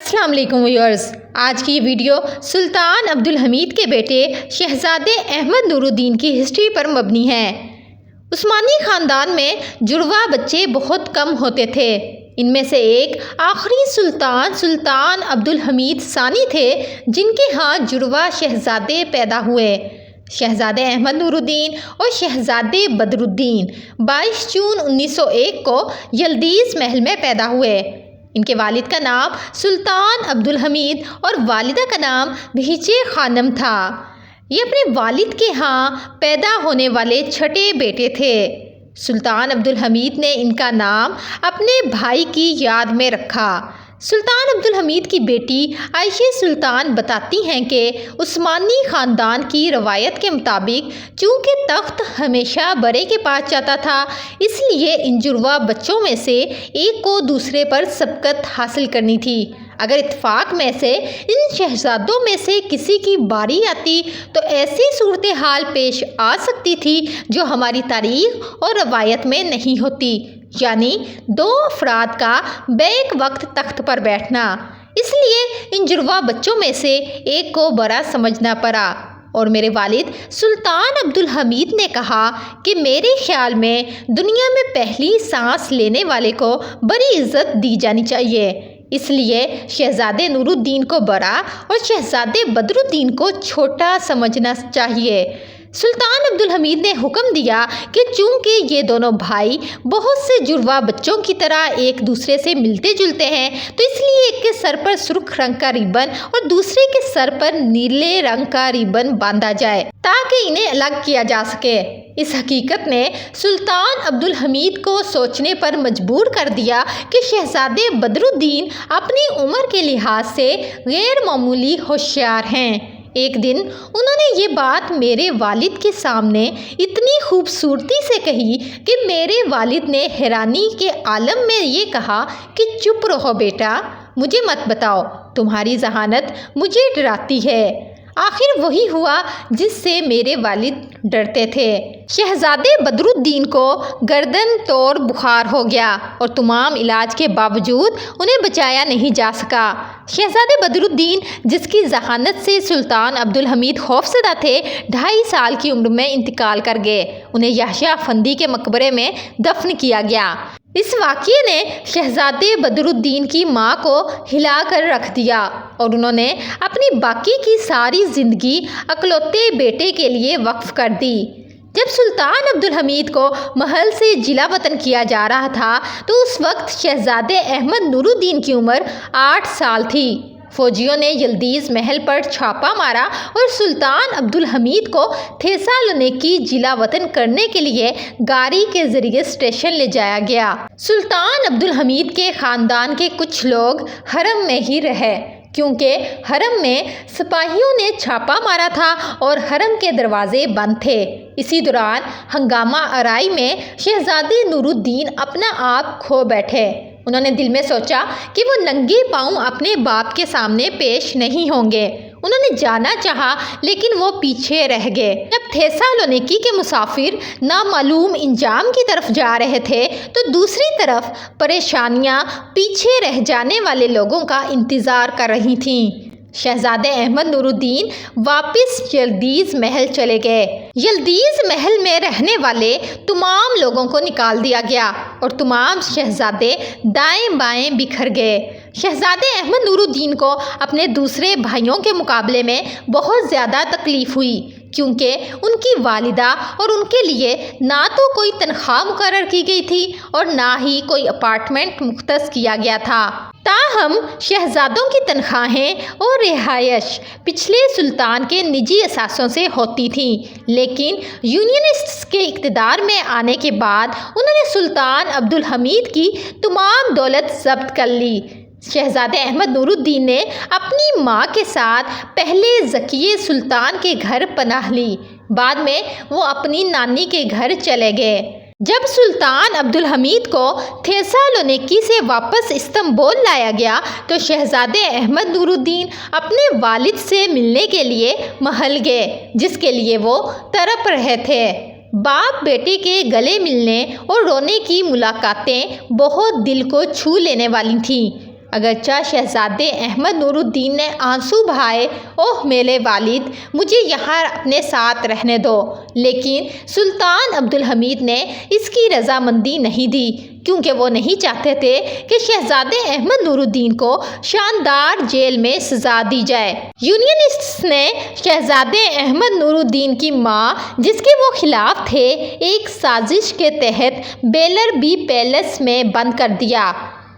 السلام علیکم ویورز، آج کی یہ ویڈیو سلطان عبدالحمید کے بیٹے شہزادے احمد نور الدین کی ہسٹری پر مبنی ہے۔ عثمانی خاندان میں جڑواں بچے بہت کم ہوتے تھے۔ ان میں سے ایک آخری سلطان عبدالحمید ثانی تھے جن کے ہاں جڑواں شہزادے پیدا ہوئے۔ شہزادے احمد نور الدین اور شہزادے بدر الدین 22 جون 1901 کو یلدیز محل میں پیدا ہوئے۔ ان کے والد کا نام سلطان عبدالحمید اور والدہ کا نام بہیجے خانم تھا۔ یہ اپنے والد کے ہاں پیدا ہونے والے چھٹے بیٹے تھے۔ سلطان عبدالحمید نے ان کا نام اپنے بھائی کی یاد میں رکھا۔ سلطان عبدالحمید کی بیٹی عائشہ سلطان بتاتی ہیں کہ عثمانی خاندان کی روایت کے مطابق چونکہ تخت ہمیشہ بڑے کے پاس جاتا تھا، اس لیے ان جڑواں بچوں میں سے ایک کو دوسرے پر سبقت حاصل کرنی تھی۔ اگر اتفاق میں سے ان شہزادوں میں سے کسی کی باری آتی تو ایسی صورتحال پیش آ سکتی تھی جو ہماری تاریخ اور روایت میں نہیں ہوتی، یعنی دو افراد کا بیک وقت تخت پر بیٹھنا۔ اس لیے ان جڑواں بچوں میں سے ایک کو برا سمجھنا پڑا، اور میرے والد سلطان عبدالحمید نے کہا کہ میرے خیال میں دنیا میں پہلی سانس لینے والے کو بڑی عزت دی جانی چاہیے، اس لیے شہزادے نور الدین کو بڑا اور شہزادے بدر الدین کو چھوٹا سمجھنا چاہیے۔ سلطان عبدالحمید نے حکم دیا کہ چونکہ یہ دونوں بھائی بہت سے جڑواں بچوں کی طرح ایک دوسرے سے ملتے جلتے ہیں، تو اس لیے ایک کے سر پر سرخ رنگ کا ریبن اور دوسرے کے سر پر نیلے رنگ کا ریبن باندھا جائے تاکہ انہیں الگ کیا جا سکے۔ اس حقیقت نے سلطان عبدالحمید کو سوچنے پر مجبور کر دیا کہ شہزادے بدر الدین اپنی عمر کے لحاظ سے غیر معمولی ہوشیار ہیں۔ ایک دن انہوں نے یہ بات میرے والد کے سامنے اتنی خوبصورتی سے کہی کہ میرے والد نے حیرانی کے عالم میں یہ کہا کہ چپ رہو بیٹا، مجھے مت بتاؤ، تمہاری ذہانت مجھے ڈراتی ہے۔ آخر وہی ہوا جس سے میرے والد ڈرتے تھے۔ شہزادے بدر الدین کو گردن توڑ بخار ہو گیا اور تمام علاج کے باوجود انہیں بچایا نہیں جا سکا۔ شہزادے بدر الدین، جس کی ذہانت سے سلطان عبدالحمید خوفزدہ تھے، 2.5 سال کی عمر میں انتقال کر گئے۔ انہیں یحییٰ افندی کے مقبرے میں دفن کیا گیا۔ اس واقعے نے شہزادے بدر الدین کی ماں کو ہلا کر رکھ دیا اور انہوں نے اپنی باقی کی ساری زندگی اکلوتے بیٹے کے لیے وقف کر دی۔ جب سلطان عبدالحمید کو محل سے جلا وطن کیا جا رہا تھا تو اس وقت شہزادے احمد نور الدین کی عمر 8 سال تھی۔ فوجیوں نے یلدیز محل پر چھاپا مارا اور سلطان عبدالحمید کو تھیسالونیکی جلا وطن کرنے کے لیے گاڑی کے ذریعے اسٹیشن لے جایا گیا۔ سلطان عبدالحمید کے خاندان کے کچھ لوگ حرم میں ہی رہے کیونکہ حرم میں سپاہیوں نے چھاپا مارا تھا اور حرم کے دروازے بند تھے۔ اسی دوران ہنگامہ آرائی میں شہزادے نور الدین اپنا آپ کھو بیٹھے۔ انہوں نے دل میں سوچا کہ وہ ننگے پاؤں اپنے باپ کے سامنے پیش نہیں ہوں گے۔ انہوں نے جانا چاہا لیکن وہ پیچھے رہ گئے۔ جب تھیسالونیکی کے مسافر نامعلوم انجام کی طرف جا رہے تھے تو دوسری طرف پریشانیاں پیچھے رہ جانے والے لوگوں کا انتظار کر رہی تھیں۔ شہزادے احمد نور الدین واپس یلدیز محل چلے گئے۔ یلدیز محل میں رہنے والے تمام لوگوں کو نکال دیا گیا اور تمام شہزادے دائیں بائیں بکھر گئے۔ شہزادے احمد نور الدین کو اپنے دوسرے بھائیوں کے مقابلے میں بہت زیادہ تکلیف ہوئی کیونکہ ان کی والدہ اور ان کے لیے نہ تو کوئی تنخواہ مقرر کی گئی تھی اور نہ ہی کوئی اپارٹمنٹ مختص کیا گیا تھا۔ تاہم شہزادوں کی تنخواہیں اور رہائش پچھلے سلطان کے نجی اثاثوں سے ہوتی تھیں، لیکن یونینسٹس کے اقتدار میں آنے کے بعد انہوں نے سلطان عبدالحمید کی تمام دولت ضبط کر لی۔ شہزادے احمد نور الدین نے اپنی ماں کے ساتھ پہلے ذکیہ سلطان کے گھر پناہ لی، بعد میں وہ اپنی نانی کے گھر چلے گئے۔ جب سلطان عبدالحمید کو تھیسالونیکی سے واپس استنبول لایا گیا تو شہزادے احمد نور الدین اپنے والد سے ملنے کے لیے محل گئے، جس کے لیے وہ تڑپ رہے تھے۔ باپ بیٹے کے گلے ملنے اور رونے کی ملاقاتیں بہت دل کو چھو لینے والی تھیں۔ اگرچہ شہزادے احمد نور الدین نے آنسو بہائے، اوہ میرے والد، مجھے یہاں اپنے ساتھ رہنے دو، لیکن سلطان عبدالحمید نے اس کی رضامندی نہیں دی، کیونکہ وہ نہیں چاہتے تھے کہ شہزادے احمد نور الدین کو شاندار جیل میں سزا دی جائے۔ یونینسٹس نے شہزادے احمد نور الدین کی ماں، جس کے وہ خلاف تھے، ایک سازش کے تحت بیلر بی پیلس میں بند کر دیا۔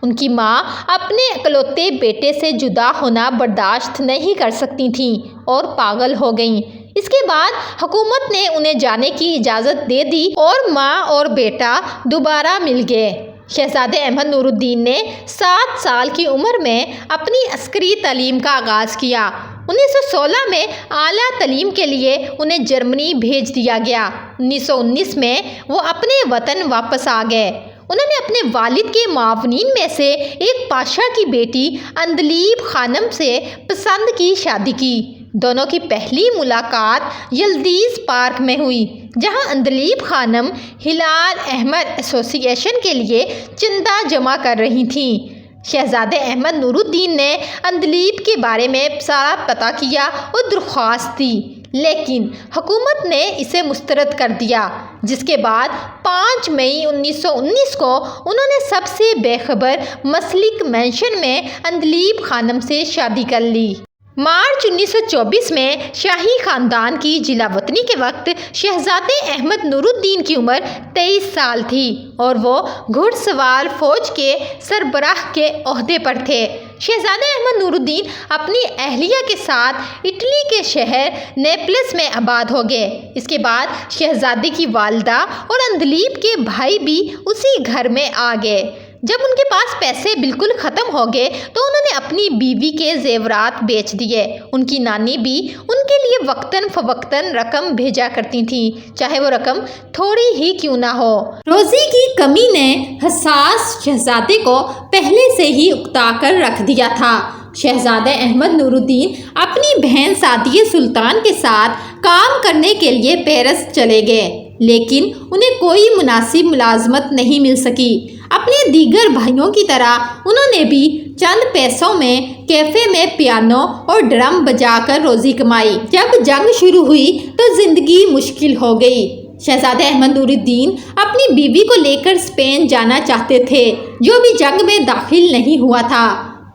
ان کی ماں اپنے اکلوتے بیٹے سے جدا ہونا برداشت نہیں کر سکتی تھیں اور پاگل ہو گئیں۔ اس کے بعد حکومت نے انہیں جانے کی اجازت دے دی اور ماں اور بیٹا دوبارہ مل گئے۔ شہزادے احمد نور الدین نے 7 سال کی عمر میں اپنی عسکری تعلیم کا آغاز کیا۔ 1916 میں اعلیٰ تعلیم کے لیے انہیں جرمنی بھیج دیا گیا۔ 1919 میں وہ اپنے وطن واپس آ گئے۔ انہوں نے اپنے والد کے معاونین میں سے ایک پاشا کی بیٹی عندلیب خانم سے پسند کی شادی کی۔ دونوں کی پہلی ملاقات یلدیز پارک میں ہوئی، جہاں عندلیب خانم ہلال احمر ایسوسی ایشن کے لیے چندہ جمع کر رہی تھیں۔ شہزادے احمد نور الدین نے عندلیب کے بارے میں سارا پتہ کیا اور درخواست دی، لیکن حکومت نے اسے مسترد کر دیا، جس کے بعد 5 مئی 1919 کو انہوں نے سب سے بے خبر مسلک مینشن میں عندلیب خانم سے شادی کر لی۔ مارچ 1924 میں شاہی خاندان کی جلا وطنی کے وقت شہزادے احمد نور الدین کی عمر 23 سال تھی اور وہ گھڑ سوار فوج کے سربراہ کے عہدے پر تھے۔ شہزادے احمد نور الدین اپنی اہلیہ کے ساتھ اٹلی کے شہر نیپلس میں آباد ہو گئے۔ اس کے بعد شہزادی کی والدہ اور عندلیب کے بھائی بھی اسی گھر میں آ گئے۔ جب ان کے پاس پیسے بالکل ختم ہو گئے تو انہوں نے اپنی بیوی کے زیورات بیچ دیے۔ ان کی نانی بھی ان کے لیے وقتاً فوقتاً رقم بھیجا کرتی تھیں، چاہے وہ رقم تھوڑی ہی کیوں نہ ہو۔ روزی کی کمی نے حساس شہزادے کو پہلے سے ہی اکتا کر رکھ دیا تھا۔ شہزادے احمد نور الدین اپنی بہن سعدیہ سلطان کے ساتھ کام کرنے کے لیے پیرس چلے گئے، لیکن انہیں کوئی مناسب ملازمت نہیں مل سکی۔ اپنے دیگر بھائیوں کی طرح انہوں نے بھی چند پیسوں میں کیفے میں پیانو اور ڈرم بجا کر روزی کمائی۔ جب جنگ شروع ہوئی تو زندگی مشکل ہو گئی۔ شہزادے احمد نور الدین اپنی بیوی کو لے کر اسپین جانا چاہتے تھے، جو بھی جنگ میں داخل نہیں ہوا تھا۔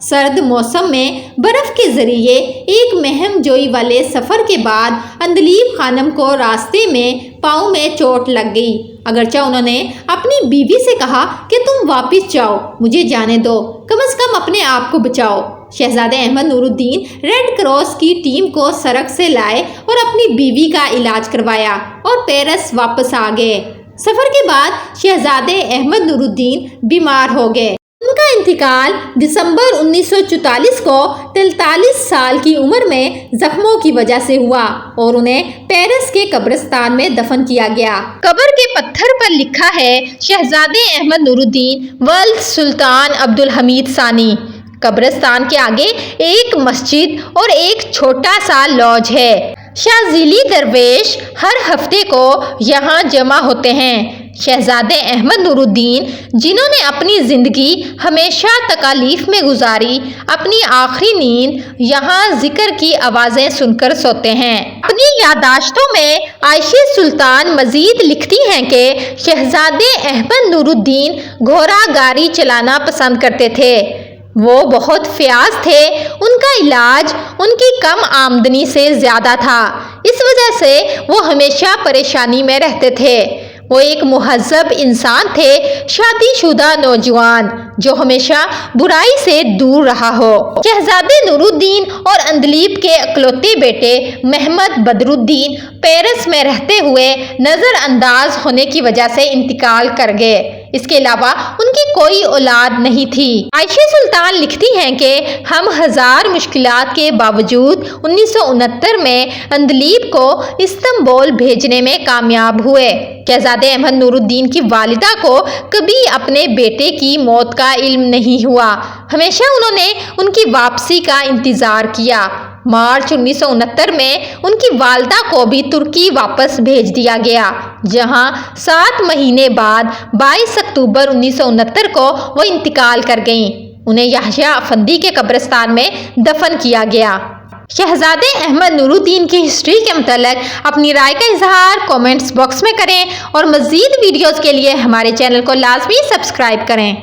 سرد موسم میں برف کے ذریعے ایک مہم جوئی والے سفر کے بعد عندلیب خانم کو راستے میں پاؤں میں چوٹ لگ گئی۔ اگرچہ انہوں نے اپنی بیوی سے کہا کہ تم واپس جاؤ، مجھے جانے دو، کم از کم اپنے آپ کو بچاؤ۔ شہزادے احمد نور الدین ریڈ کراس کی ٹیم کو سڑک سے لائے اور اپنی بیوی کا علاج کروایا اور پیرس واپس آ گئے۔ سفر کے بعد شہزادے احمد نور الدین بیمار ہو گئے۔ ان کا انتقال دسمبر 1944 کو 43 سال کی عمر میں زخموں کی وجہ سے ہوا اور انہیں پیرس کے قبرستان میں دفن کیا گیا۔ قبر کے پتھر پر لکھا ہے شہزادے احمد نور الدین ولد سلطان عبدالحمید ثانی۔ قبرستان کے آگے ایک مسجد اور ایک چھوٹا سا لاج ہے۔ شاذلی درویش ہر ہفتے کو یہاں جمع ہوتے ہیں۔ شہزادے احمد نور الدین، جنہوں نے اپنی زندگی ہمیشہ تکالیف میں گزاری، اپنی آخری نیند یہاں ذکر کی آوازیں سن کر سوتے ہیں۔ اپنی یادداشتوں میں عائشہ سلطان مزید لکھتی ہیں کہ شہزادے احمد نور الدین گھوڑا گاڑی چلانا پسند کرتے تھے۔ وہ بہت فیاض تھے۔ ان کا علاج ان کی کم آمدنی سے زیادہ تھا، اس وجہ سے وہ ہمیشہ پریشانی میں رہتے تھے۔ وہ ایک مہذب انسان تھے، شادی شدہ نوجوان جو ہمیشہ برائی سے دور رہا ہو۔ شہزادے نور الدین اور عندلیب کے اکلوتے بیٹے محمد بدر الدین پیرس میں رہتے ہوئے نظر انداز ہونے کی وجہ سے انتقال کر گئے۔ اس کے علاوہ ان کی کوئی اولاد نہیں تھی۔ عائشہ سلطان لکھتی ہیں کہ ہم ہزار مشکلات کے باوجود 1969 میں عندلیب کو استنبول بھیجنے میں کامیاب ہوئے۔ شہزادے احمد نور الدین کی والدہ کو کبھی اپنے بیٹے کی موت کا علم نہیں ہوا۔ ہمیشہ انہوں نے ان کی واپسی کا انتظار کیا۔ مارچ 1969 میں ان کی والدہ کو بھی ترکی واپس بھیج دیا گیا، جہاں 7 مہینے بعد 22 اکتوبر 1969 کو وہ انتقال کر گئیں۔ انہیں یحییٰ افندی کے قبرستان میں دفن کیا گیا۔ شہزادے احمد نور الدین کی ہسٹری کے متعلق اپنی رائے کا اظہار کومنٹس باکس میں کریں اور مزید ویڈیوز کے لیے ہمارے چینل کو لازمی سبسکرائب کریں۔